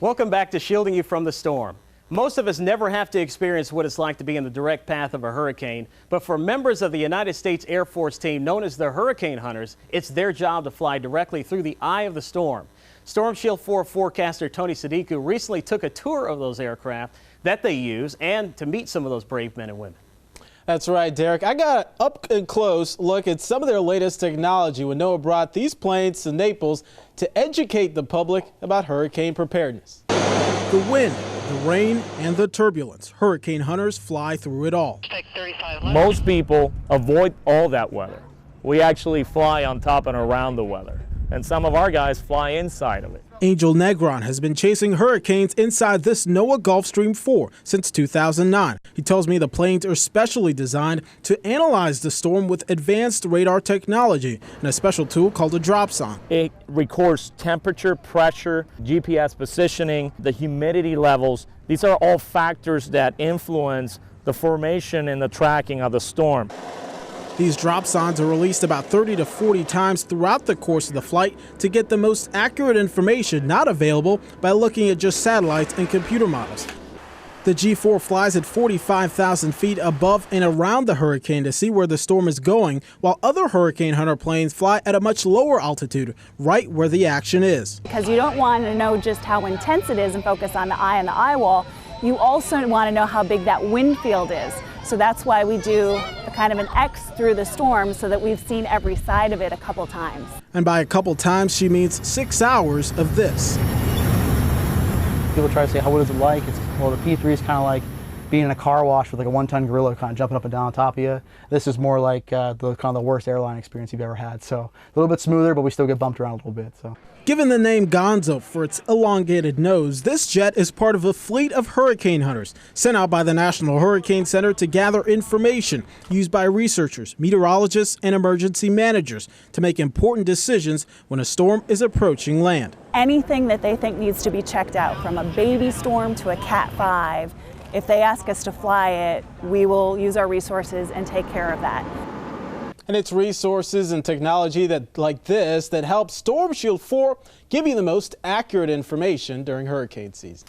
Welcome back to Shielding You from the Storm. Most of us never have to experience what it's like to be in the direct path of a hurricane, but for members of the United States Air Force team known as the Hurricane Hunters, it's their job to fly directly through the eye of the storm. Storm Shield 4 forecaster Tony Sadiku recently took a tour of those aircraft that they use and to meet some of those brave men and women. That's right, Derek. I got an up and close look at some of their latest technology when Noah brought these planes to Naples to educate the public about hurricane preparedness. The wind, the rain, and the turbulence. Hurricane hunters fly through it all. Most people avoid all that weather. We actually fly on top and around the weather, and some of our guys fly inside of it. Angel Negron has been chasing hurricanes inside this NOAA Gulfstream 4 since 2009. He tells me the planes are specially designed to analyze the storm with advanced radar technology and a special tool called a dropsonde. It records temperature, pressure, GPS positioning, the humidity levels. These are all factors that influence the formation and the tracking of the storm. These dropsondes are released about 30 to 40 times throughout the course of the flight to get the most accurate information not available by looking at just satellites and computer models. The G4 flies at 45,000 feet above and around the hurricane to see where the storm is going, while other Hurricane Hunter planes fly at a much lower altitude, right where the action is. Because you don't want to know just how intense it is and focus on the eye and the eye wall. You also want to know how big that wind field is. So that's why we do a kind of an X through the storm so that we've seen every side of it a couple times. And by a couple times, she means 6 hours of this. People try to say, what is it like? Well, the P3 is kind of like being in a car wash with like a one-ton gorilla kind of jumping up and down on top of you. This is more like the worst airline experience you've ever had. So a little bit smoother, but we still get bumped around a little bit. So. Given the name Gonzo for its elongated nose, this jet is part of a fleet of hurricane hunters sent out by the National Hurricane Center to gather information used by researchers, meteorologists, and emergency managers to make important decisions when a storm is approaching land. Anything that they think needs to be checked out, from a baby storm to a Cat 5, if they ask us to fly it, we will use our resources and take care of that. And it's resources and technology like this that help Storm Shield 4 give you the most accurate information during hurricane season.